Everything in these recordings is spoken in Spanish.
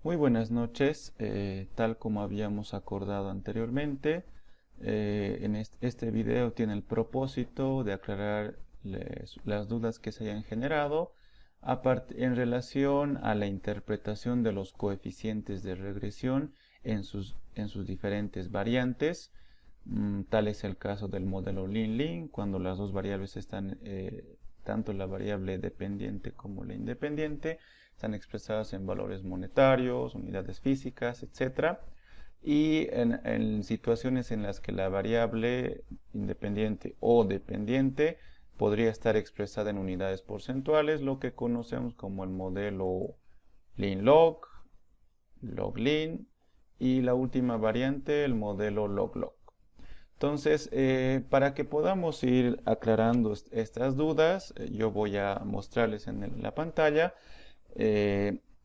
Muy buenas noches. Tal como habíamos acordado anteriormente, este video tiene el propósito de aclarar las dudas que se hayan generado en relación a la interpretación de los coeficientes de regresión en sus diferentes variantes. Tal es el caso del modelo Lin-Lin, cuando las dos variables están, tanto la variable dependiente como la independiente, están expresadas en valores monetarios, unidades físicas, etc. Y en situaciones en las que la variable independiente o dependiente podría estar expresada en unidades porcentuales, lo que conocemos como el modelo Lin-Log, Log-Lin y la última variante, el modelo Log-Log. Entonces, para que podamos ir aclarando estas dudas, yo voy a mostrarles en la pantalla.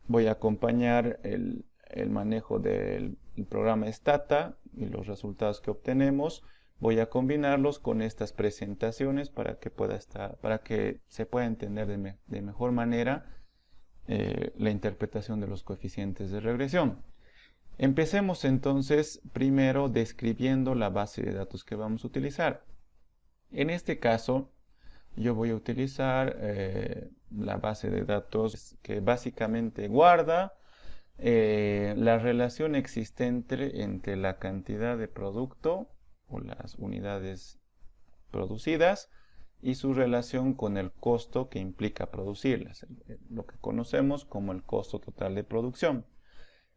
Voy a acompañar el manejo del programa Stata y los resultados que obtenemos. Voy a combinarlos con estas presentaciones para que se pueda entender de mejor manera la interpretación de los coeficientes de regresión. Empecemos entonces primero describiendo la base de datos que vamos a utilizar. En este caso, yo voy a utilizar la base de datos que básicamente guarda la relación existente entre la cantidad de producto o las unidades producidas y su relación con el costo que implica producirlas, lo que conocemos como el costo total de producción.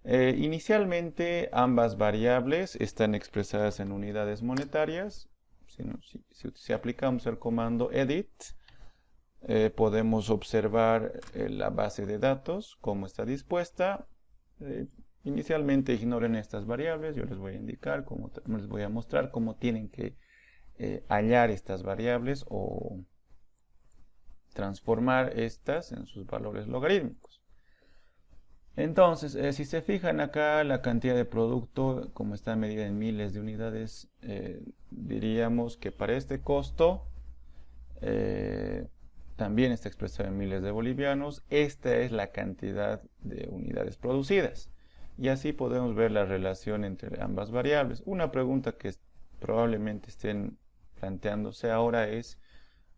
Inicialmente ambas variables están expresadas en unidades monetarias. Si aplicamos el comando edit, podemos observar la base de datos, cómo está dispuesta. Inicialmente ignoren estas variables, yo les voy a indicar, les voy a mostrar cómo tienen que hallar estas variables o transformar estas en sus valores logarítmicos. Entonces, si se fijan acá, la cantidad de producto, como está medida en miles de unidades, diríamos que para este costo también está expresado en miles de bolivianos. Esta es la cantidad de unidades producidas. Y así podemos ver la relación entre ambas variables. Una pregunta que probablemente estén planteándose ahora es,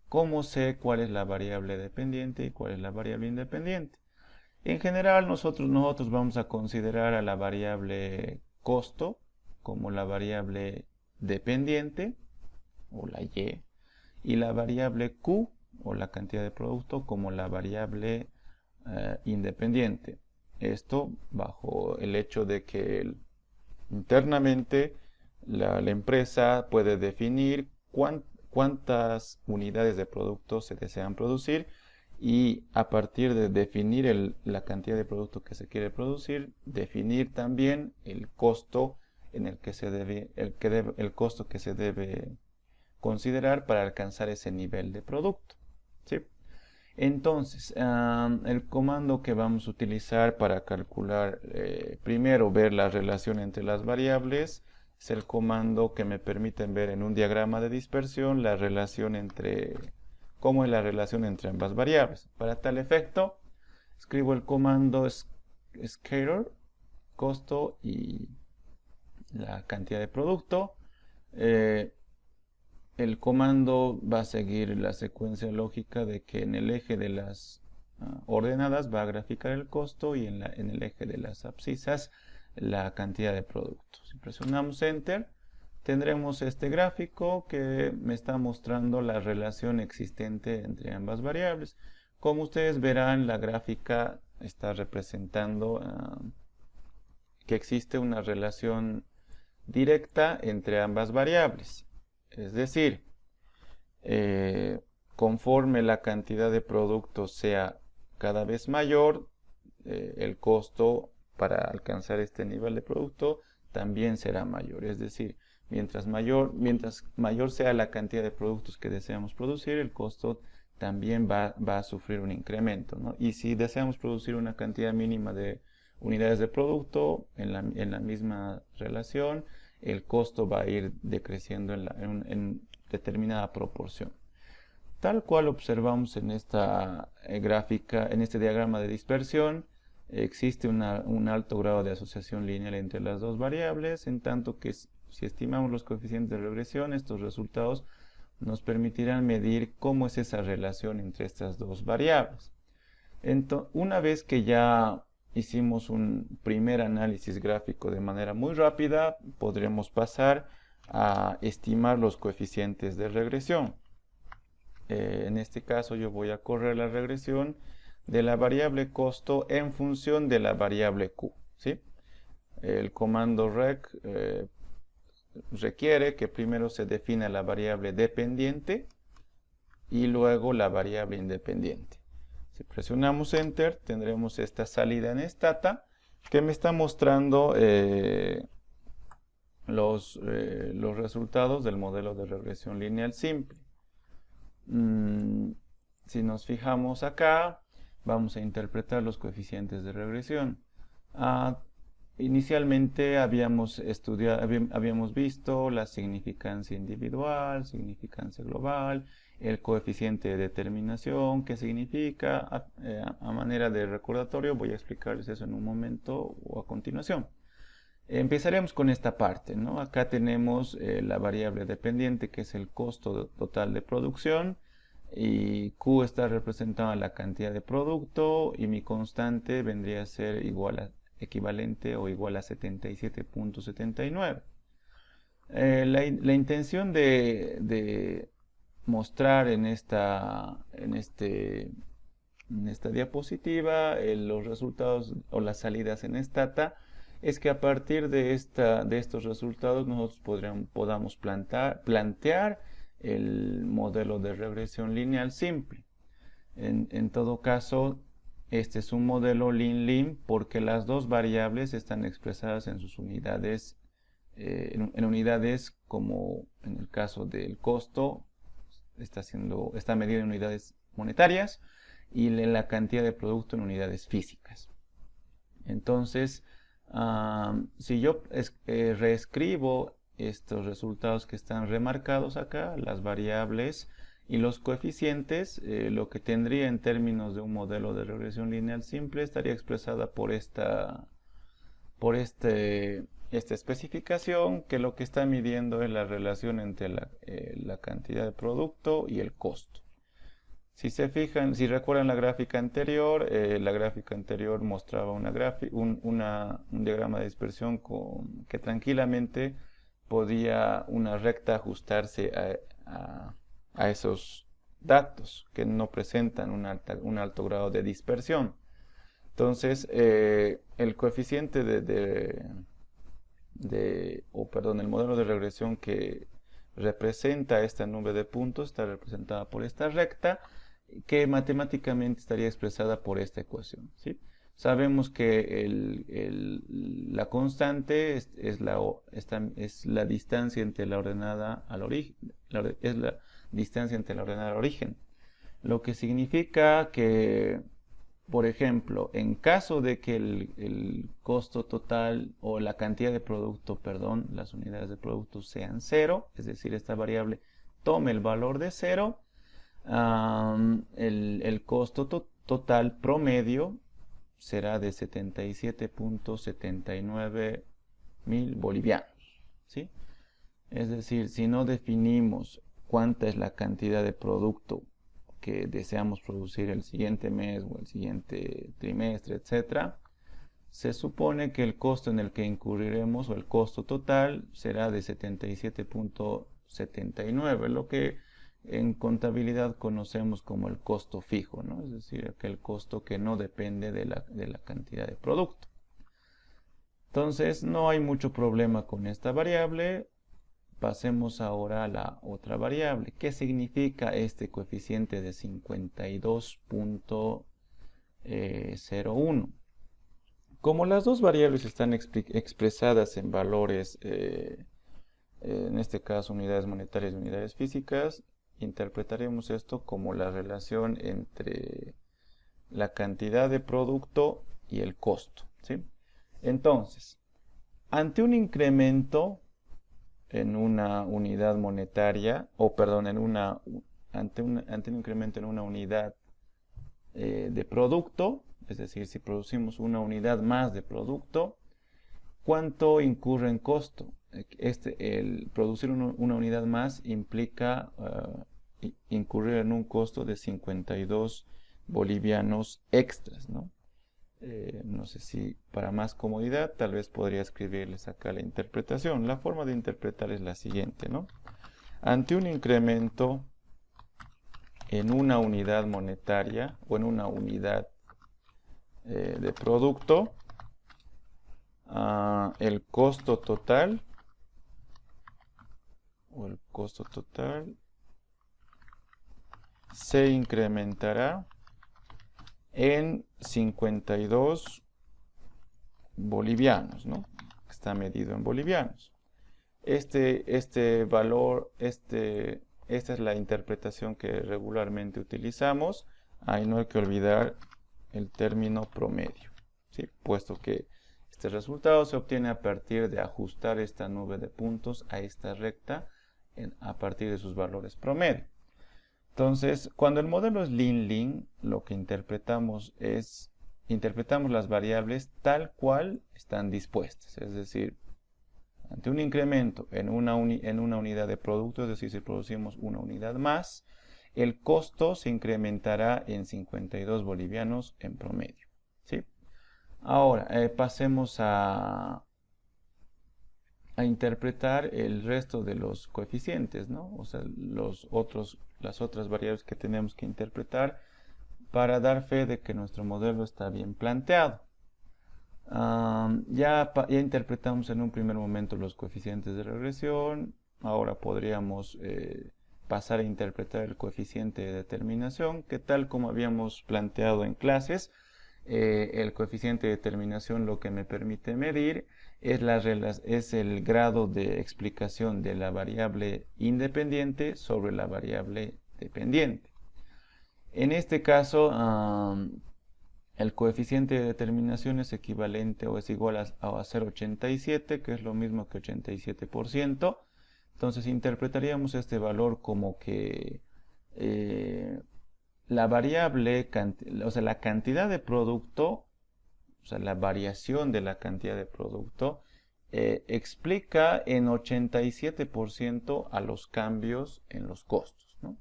¿cómo sé cuál es la variable dependiente y cuál es la variable independiente? En general, nosotros vamos a considerar a la variable costo como la variable dependiente, o la y la variable Q, o la cantidad de producto, como la variable independiente. Esto bajo el hecho de que internamente la empresa puede definir cuántas unidades de producto se desean producir, y a partir de definir la cantidad de producto que se quiere producir, definir también el costo en el costo que se debe considerar para alcanzar ese nivel de producto, ¿sí? Entonces, el comando que vamos a utilizar para calcular, primero ver la relación entre las variables, es el comando que me permite ver en un diagrama de dispersión cómo es la relación entre ambas variables. Para tal efecto, escribo el comando scalar, costo y la cantidad de producto. El comando va a seguir la secuencia lógica de que en el eje de las ordenadas va a graficar el costo y en el eje de las abscisas la cantidad de producto. Si presionamos Enter, tendremos este gráfico que me está mostrando la relación existente entre ambas variables. Como ustedes verán, la gráfica está representando que existe una relación directa entre ambas variables. Es decir, conforme la cantidad de productos sea cada vez mayor, el costo para alcanzar este nivel de producto también será mayor. Es decir, mientras mayor sea la cantidad de productos que deseamos producir, el costo también va a sufrir un incremento, ¿no? Y si deseamos producir una cantidad mínima de unidades de producto en la misma relación, el costo va a ir decreciendo en determinada proporción. Tal cual observamos en esta gráfica, en este diagrama de dispersión, existe un alto grado de asociación lineal entre las dos variables, en tanto que si estimamos los coeficientes de regresión, estos resultados nos permitirán medir cómo es esa relación entre estas dos variables. Una vez que ya hicimos un primer análisis gráfico de manera muy rápida, podremos pasar a estimar los coeficientes de regresión. En este caso yo voy a correr la regresión de la variable costo en función de la variable Q, ¿sí? El comando rec requiere que primero se defina la variable dependiente y luego la variable independiente. Si presionamos Enter, tendremos esta salida en Stata que me está mostrando los resultados del modelo de regresión lineal simple. Si nos fijamos acá, vamos a interpretar los coeficientes de regresión. Inicialmente habíamos visto la significancia individual, significancia global, el coeficiente de determinación, qué significa. A manera de recordatorio voy a explicarles eso en un momento o a continuación. Empezaremos con esta parte, ¿no? Acá tenemos la variable dependiente, que es el costo total de producción, y Q está representada la cantidad de producto, y mi constante vendría a ser equivalente o igual a 77.79. La intención de mostrar en esta diapositiva los resultados o las salidas en Stata es que a partir de estos resultados nosotros podamos plantear el modelo de regresión lineal simple. En todo caso, este es un modelo lin-lim porque las dos variables están expresadas en sus unidades, en unidades como en el caso del costo, está medido en unidades monetarias, y la cantidad de producto en unidades físicas. Entonces, si yo reescribo estos resultados que están remarcados acá, las variables y los coeficientes, lo que tendría en términos de un modelo de regresión lineal simple estaría expresada por esta especificación, que lo que está midiendo es la relación entre la cantidad de producto y el costo. Si se fijan, si recuerdan la gráfica anterior mostraba un diagrama de dispersión que tranquilamente podía una recta ajustarse a esos datos que no presentan un alto grado de dispersión. Entonces, el coeficiente el modelo de regresión que representa esta nube de puntos está representada por esta recta, que matemáticamente estaría expresada por esta ecuación, ¿sí? Sabemos que la constante es la distancia entre la ordenada al origen, es la distancia entre la ordenada al origen, lo que significa que, por ejemplo, en caso de que el costo total o la cantidad de producto, perdón, las unidades de producto sean 0, es decir, esta variable tome el valor de 0, el costo total promedio será de 77.79 mil bolivianos, ¿sí? Es decir, si no definimos cuánta es la cantidad de producto que deseamos producir el siguiente mes o el siguiente trimestre, etc., se supone que el costo en el que incurriremos o el costo total será de 77.79, lo que en contabilidad conocemos como el costo fijo, ¿no? Es decir, aquel costo que no depende de la cantidad de producto. Entonces, no hay mucho problema con esta variable. Pasemos ahora a la otra variable. ¿Qué significa este coeficiente de 52.01? Como las dos variables están expresadas en valores, en este caso unidades monetarias y unidades físicas, interpretaremos esto como la relación entre la cantidad de producto y el costo, ¿sí? Entonces, ante un incremento en una unidad monetaria, ante un incremento en una unidad de producto, es decir, si producimos una unidad más de producto, ¿cuánto incurre en costo? El producir una unidad más implica incurrir en un costo de 52 bolivianos extras, ¿no? No sé si para más comodidad tal vez podría escribirles acá la interpretación. La forma de interpretar es la siguiente, ¿no? Ante un incremento en una unidad monetaria o en una unidad de producto, el costo total se incrementará en 52 bolivianos, ¿no? Está medido en bolivianos. Este valor, esta es la interpretación que regularmente utilizamos. Ahí no hay que olvidar el término promedio, ¿sí? Puesto que este resultado se obtiene a partir de ajustar esta nube de puntos a esta recta a partir de sus valores promedio. Entonces, cuando el modelo es lean-lean, lo que interpretamos las variables tal cual están dispuestas. Es decir, ante un incremento en una unidad de producto, es decir, si producimos una unidad más, el costo se incrementará en 52 bolivianos en promedio, ¿sí? Ahora, pasemos a interpretar el resto de los coeficientes, ¿no? O sea, las otras variables que tenemos que interpretar para dar fe de que nuestro modelo está bien planteado. Ya interpretamos en un primer momento los coeficientes de regresión. Ahora podríamos pasar a interpretar el coeficiente de determinación, que tal como habíamos planteado en clases, el coeficiente de determinación lo que me permite medir es el grado de explicación de la variable independiente sobre la variable dependiente. En este caso, el coeficiente de determinación es equivalente o es igual a 0,87, que es lo mismo que 87%. Entonces interpretaríamos este valor como que la variable, o sea, la cantidad de producto, o sea, la variación de la cantidad de producto, explica en 87% a los cambios en los costos, ¿no?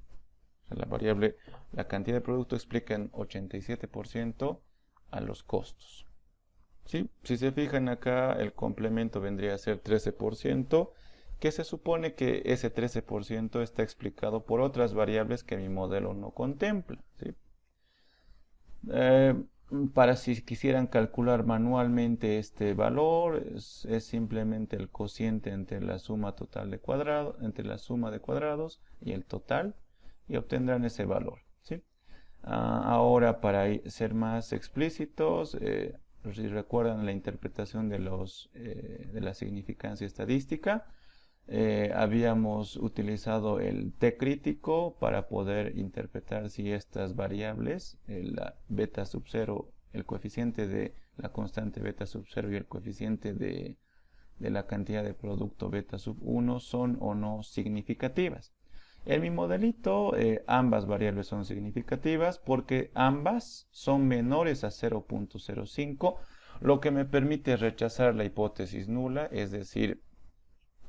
O sea, la cantidad de producto explica en 87% a los costos, ¿sí? Si se fijan acá, el complemento vendría a ser 13%, que se supone que ese 13% está explicado por otras variables que mi modelo no contempla, ¿sí? Para si quisieran calcular manualmente este valor, es simplemente el cociente entre la suma total de cuadrados, entre la suma de cuadrados y el total, y obtendrán ese valor, ¿sí? Ahora, para ser más explícitos, si recuerdan la interpretación de la significancia estadística, habíamos utilizado el T crítico para poder interpretar si estas variables, la beta sub 0, el coeficiente de la constante beta sub 0 y el coeficiente de la cantidad de producto beta sub 1 son o no significativas. En mi modelito, ambas variables son significativas porque ambas son menores a 0.05, lo que me permite rechazar la hipótesis nula, es decir,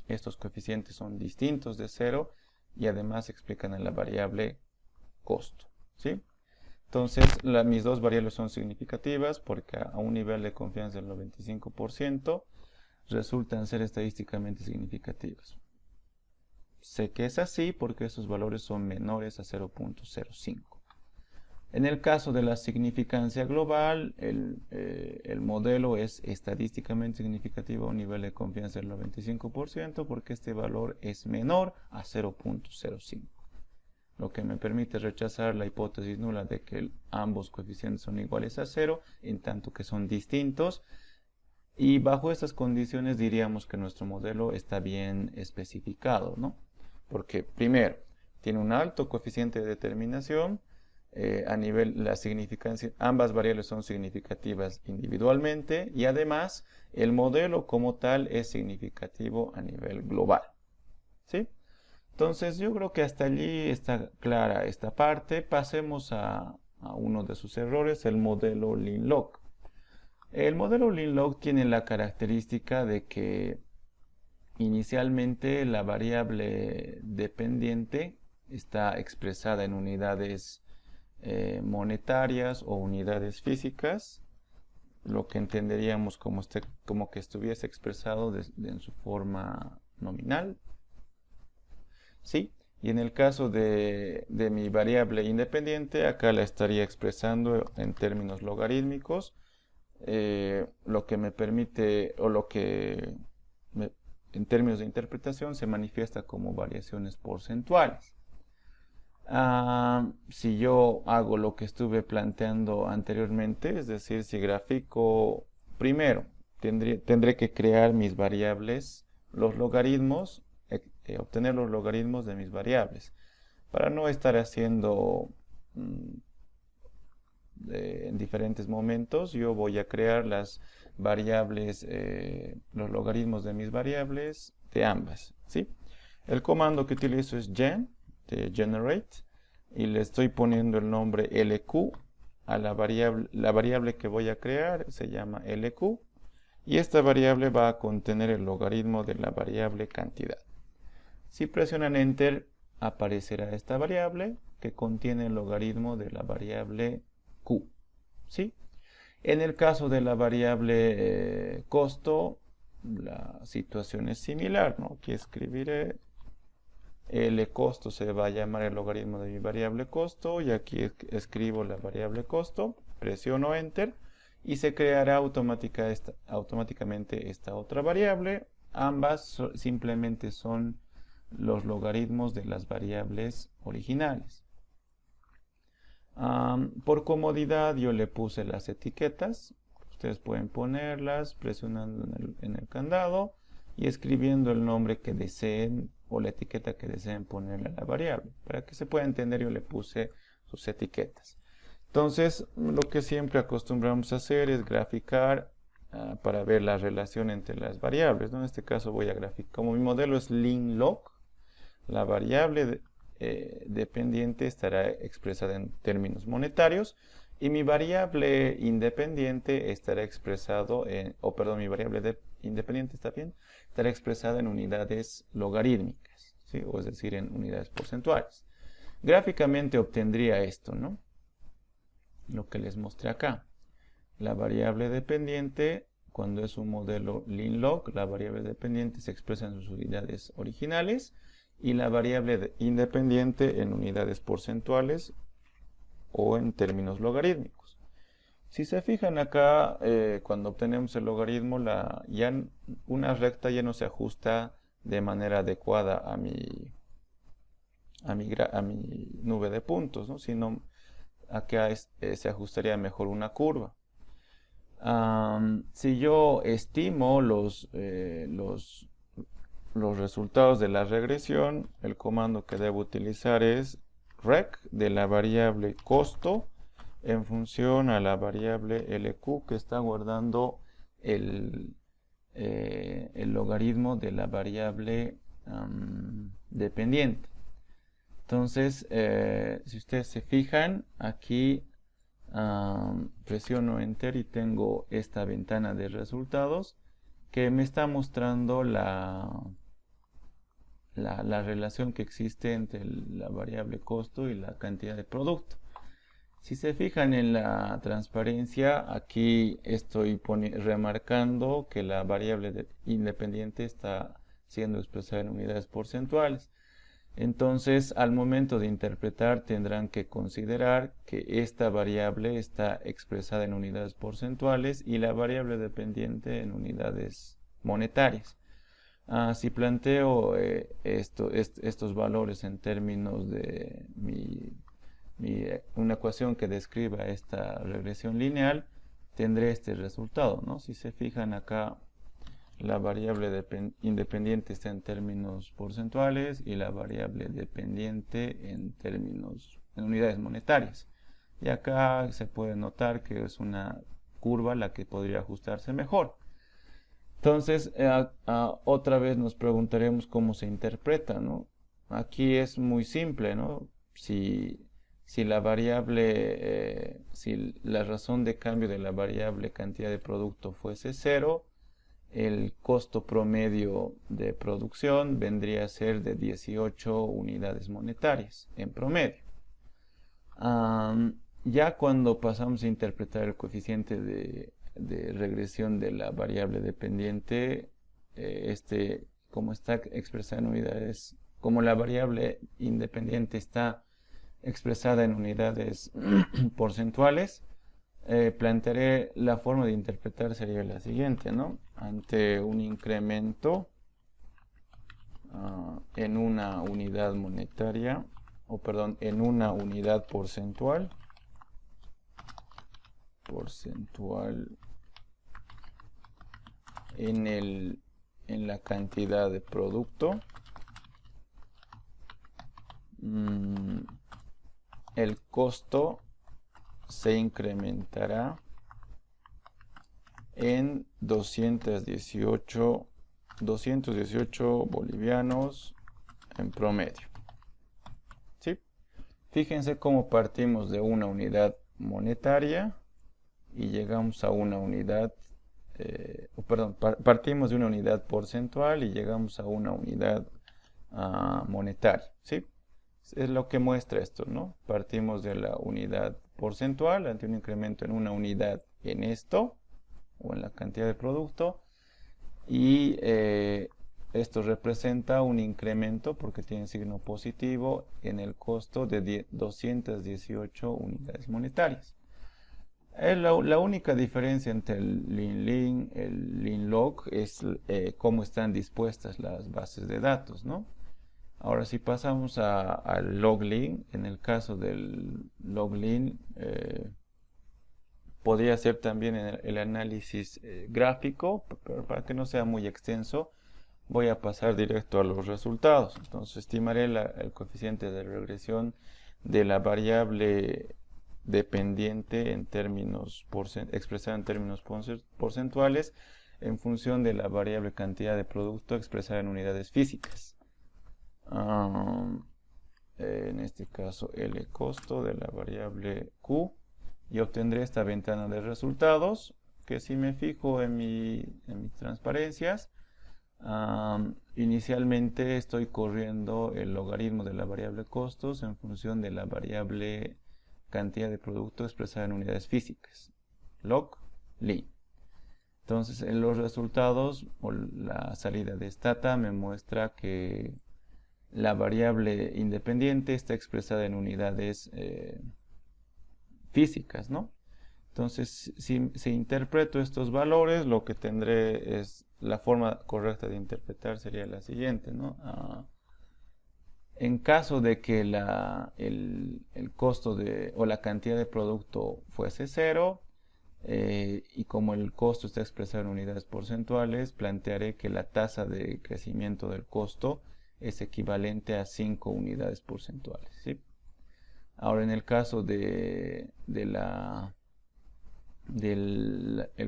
estos coeficientes son distintos de 0 y además explican en la variable costo, ¿sí? Entonces, mis dos variables son significativas porque a un nivel de confianza del 95% resultan ser estadísticamente significativas. Sé que es así porque esos valores son menores a 0.05. En el caso de la significancia global, el modelo es estadísticamente significativo a un nivel de confianza del 95% porque este valor es menor a 0.05, lo que me permite rechazar la hipótesis nula de que ambos coeficientes son iguales a 0, en tanto que son distintos. Y bajo estas condiciones diríamos que nuestro modelo está bien especificado, ¿no? Porque primero, tiene un alto coeficiente de determinación. A nivel la significancia, ambas variables son significativas individualmente y además el modelo como tal es significativo a nivel global, ¿sí? Entonces yo creo que hasta allí está clara esta parte. Pasemos a a uno de sus errores, el modelo linlog. El modelo linlog tiene la característica de que inicialmente la variable dependiente está expresada en unidades monetarias o unidades físicas, lo que entenderíamos como que estuviese expresado en su forma nominal. ¿Sí? Y en el caso de mi variable independiente, acá la estaría expresando en términos logarítmicos, lo que me permite, o lo que en términos de interpretación se manifiesta como variaciones porcentuales. Si yo hago lo que estuve planteando anteriormente, es decir, si grafico primero, tendré que crear mis variables, los logaritmos, obtener los logaritmos de mis variables, para no estar haciendo en diferentes momentos. Yo voy a crear las variables, los logaritmos de mis variables de ambas, ¿sí? El comando que utilizo es gen, de generate, y le estoy poniendo el nombre LQ a la variable que voy a crear, se llama LQ, y esta variable va a contener el logaritmo de la variable cantidad. Si presionan Enter, aparecerá esta variable que contiene el logaritmo de la variable Q, ¿sí? En el caso de la variable costo, la situación es similar, ¿no? Aquí escribiré L costo, se va a llamar el logaritmo de mi variable costo, y aquí escribo la variable costo, presiono Enter y se creará automáticamente esta otra variable. Ambas simplemente son los logaritmos de las variables originales. Por comodidad yo le puse las etiquetas. Ustedes pueden ponerlas presionando en el candado y escribiendo el nombre que deseen o la etiqueta que deseen ponerle a la variable. Para que se pueda entender, yo le puse sus etiquetas. Entonces, lo que siempre acostumbramos a hacer es graficar para ver la relación entre las variables, ¿no? En este caso voy a graficar, como mi modelo es linlog, la variable dependiente estará expresada en términos monetarios y mi variable independiente estará expresado mi variable independiente estará expresada en unidades logarítmicas, ¿sí? O es decir, en unidades porcentuales. Gráficamente obtendría esto, ¿no? Lo que les mostré acá. La variable dependiente, cuando es un modelo linlog, la variable dependiente se expresa en sus unidades originales y la variable independiente en unidades porcentuales o en términos logarítmicos. Si se fijan acá, cuando obtenemos el logaritmo, una recta ya no se ajusta de manera adecuada a mi nube de puntos, ¿no? Sino acá se ajustaría mejor una curva. Si yo estimo los resultados de la regresión, el comando que debo utilizar es rec de la variable costo en función a la variable LQ que está guardando el logaritmo de la variable dependiente. Entonces, si ustedes se fijan, aquí presiono Enter y tengo esta ventana de resultados que me está mostrando la relación que existe entre la variable costo y la cantidad de producto. Si se fijan en la transparencia, aquí estoy remarcando que la variable independiente está siendo expresada en unidades porcentuales. Entonces, al momento de interpretar, tendrán que considerar que esta variable está expresada en unidades porcentuales y la variable dependiente en unidades monetarias. Si planteo estos valores en términos de una ecuación que describa esta regresión lineal, tendré este resultado, ¿no? Si se fijan acá, la variable independiente está en términos porcentuales y la variable dependiente en unidades monetarias. Y acá se puede notar que es una curva la que podría ajustarse mejor. Entonces, otra vez nos preguntaremos cómo se interpreta, ¿no? Aquí es muy simple, ¿no? Si si la variable, si la razón de cambio de la variable cantidad de producto fuese 0, el costo promedio de producción vendría a ser de 18 unidades monetarias en promedio. Ya cuando pasamos a interpretar el coeficiente de regresión de la variable dependiente, como está expresada en unidades, como la variable independiente está expresada en unidades porcentuales, plantearé la forma de interpretar sería la siguiente, ¿no? Ante un incremento en una unidad monetaria, en una unidad porcentual en la cantidad de producto, el costo se incrementará en 218 bolivianos en promedio. ¿Sí? Fíjense cómo partimos de una unidad monetaria y llegamos a una unidad, partimos de una unidad porcentual y llegamos a una unidad monetaria. ¿Sí? Es lo que muestra esto, ¿no? Partimos de la unidad porcentual ante un incremento en una unidad en esto, o en la cantidad de producto, y esto representa un incremento, porque tiene signo positivo, en el costo de 218 unidades monetarias. La única diferencia entre el lin-lin, el lin-log, es cómo están dispuestas las bases de datos, ¿no? Ahora, si pasamos al log-lin, en el caso del log-lin, podría hacer también el análisis gráfico, pero para que no sea muy extenso, voy a pasar directo a los resultados. Entonces, estimaré el coeficiente de regresión de la variable dependiente en términos expresada en términos porcentuales en función de la variable cantidad de producto expresada en unidades físicas. En este caso, el costo de la variable Q, y obtendré esta ventana de resultados, que si me fijo en mis transparencias, inicialmente estoy corriendo el logaritmo de la variable costos en función de la variable cantidad de producto expresada en unidades físicas, log lin. Entonces, en los resultados o la salida de stata me muestra que la variable independiente está expresada en unidades físicas, ¿no? Entonces, si interpreto estos valores, lo que tendré es la forma correcta de interpretar sería la siguiente, ¿no? En caso de que el costo o la cantidad de producto fuese 0, y como el costo está expresado en unidades porcentuales, plantearé que la tasa de crecimiento del costo es equivalente a 5 unidades porcentuales, ¿sí? Ahora, en el caso del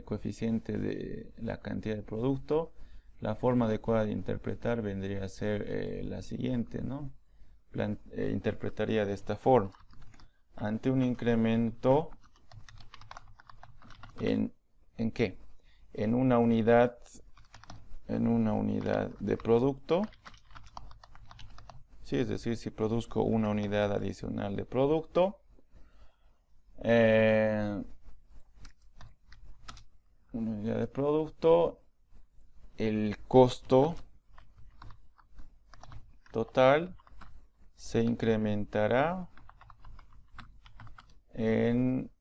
coeficiente de la cantidad de producto, la forma adecuada de interpretar vendría a ser la siguiente, ¿no? Interpretaría de esta forma. Ante un incremento ¿en qué? En una unidad de producto, ¿sí? Es decir, si produzco una unidad adicional de producto, una unidad de producto, el costo total se incrementará en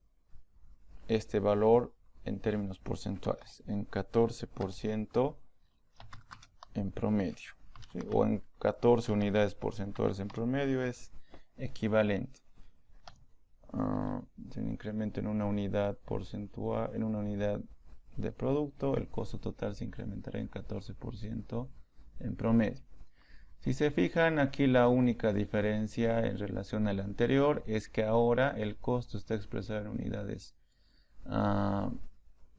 este valor en términos porcentuales, en 14% en promedio, ¿sí? O en 14 unidades porcentuales en promedio es equivalente. Un incremento en una unidad porcentual, en una unidad de producto, el costo total se incrementará en 14% en promedio. Si se fijan, aquí la única diferencia en relación al anterior es que ahora el costo está expresado en unidades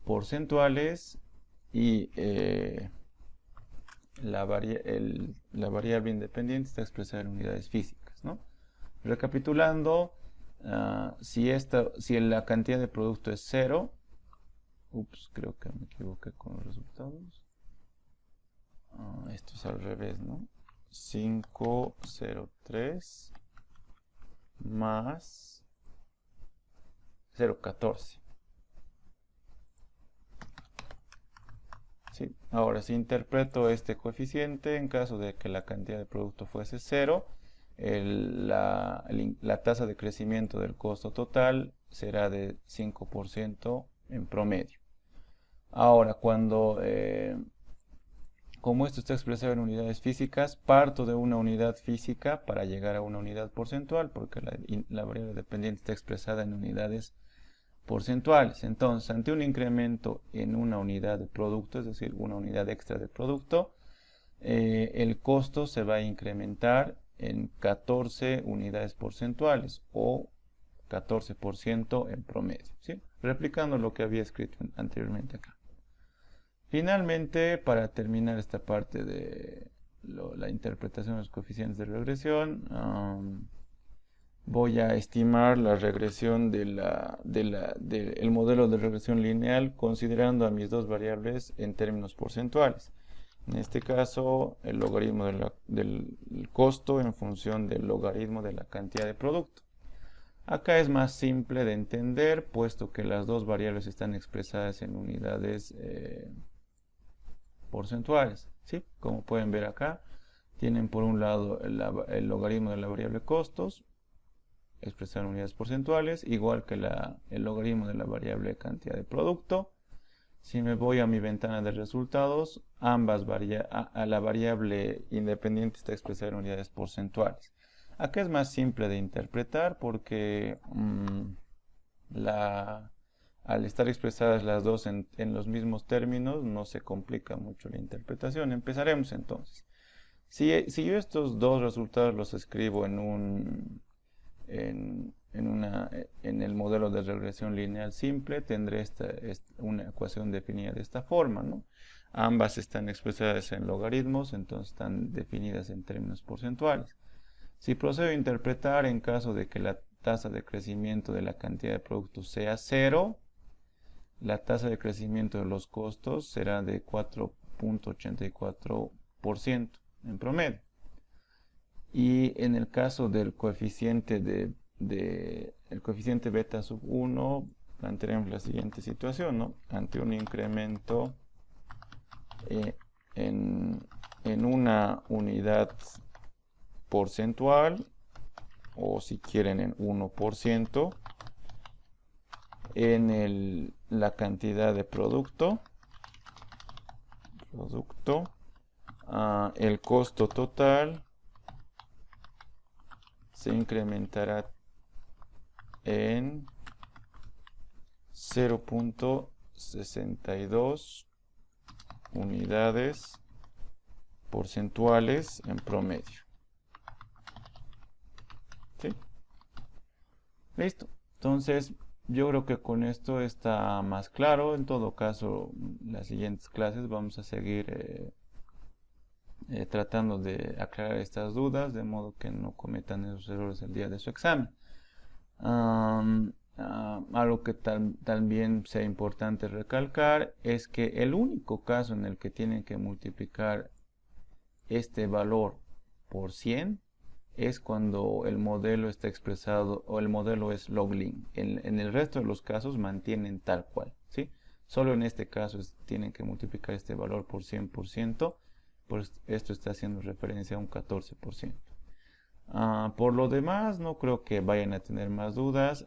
porcentuales y la variable independiente está expresada en unidades físicas, ¿no? Recapitulando, si la cantidad de producto es 0, creo que me equivoqué con los resultados. Esto es al revés, ¿no? 503 más 0,14. ¿Sí? Ahora, si interpreto este coeficiente, en caso de que la cantidad de producto fuese 0, la tasa de crecimiento del costo total será de 5% en promedio. Ahora, como esto está expresado en unidades físicas, parto de una unidad física para llegar a una unidad porcentual, porque la variable dependiente está expresada en unidades porcentuales. Entonces, ante un incremento en una unidad de producto, es decir, una unidad extra de producto, el costo se va a incrementar en 14 unidades porcentuales o 14% en promedio, ¿sí? Replicando lo que había escrito anteriormente acá. Finalmente, para terminar esta parte de la interpretación de los coeficientes de regresión, voy a estimar la regresión del modelo de regresión lineal considerando a mis dos variables en términos porcentuales. En este caso, el logaritmo del costo en función del logaritmo de la cantidad de producto. Acá es más simple de entender, puesto que las dos variables están expresadas en unidades porcentuales, ¿sí? Como pueden ver acá, tienen por un lado el logaritmo de la variable costos, expresado en unidades porcentuales, igual que el logaritmo de la variable cantidad de producto. Si me voy a mi ventana de resultados, la variable independiente está expresada en unidades porcentuales. Acá es más simple de interpretar porque al estar expresadas las dos en los mismos términos, no se complica mucho la interpretación. Empezaremos entonces. Si yo estos dos resultados los escribo en el modelo de regresión lineal simple, tendré una ecuación definida de esta forma, ¿no? Ambas están expresadas en logaritmos, entonces están definidas en términos porcentuales. Si procedo a interpretar en caso de que la tasa de crecimiento de la cantidad de productos sea 0, la tasa de crecimiento de los costos será de 4.84% en promedio. Y en el caso del coeficiente el coeficiente beta sub 1, plantearemos la siguiente situación, ¿no? Ante un incremento en una unidad porcentual, o si quieren en 1%, en la cantidad de producto, el costo total se incrementará en 0.62 unidades porcentuales en promedio. ¿Sí? Listo. Entonces, yo creo que con esto está más claro. En todo caso, en las siguientes clases vamos a seguir tratando de aclarar estas dudas, de modo que no cometan esos errores el día de su examen. Algo que también sea importante recalcar es que el único caso en el que tienen que multiplicar este valor por 100 es cuando el modelo está expresado o el modelo es log-lin. En el resto de los casos mantienen tal cual, ¿sí? Solo en este caso tienen que multiplicar este valor por 100%, pues esto está haciendo referencia a un 14%. Por lo demás, no creo que vayan a tener más dudas.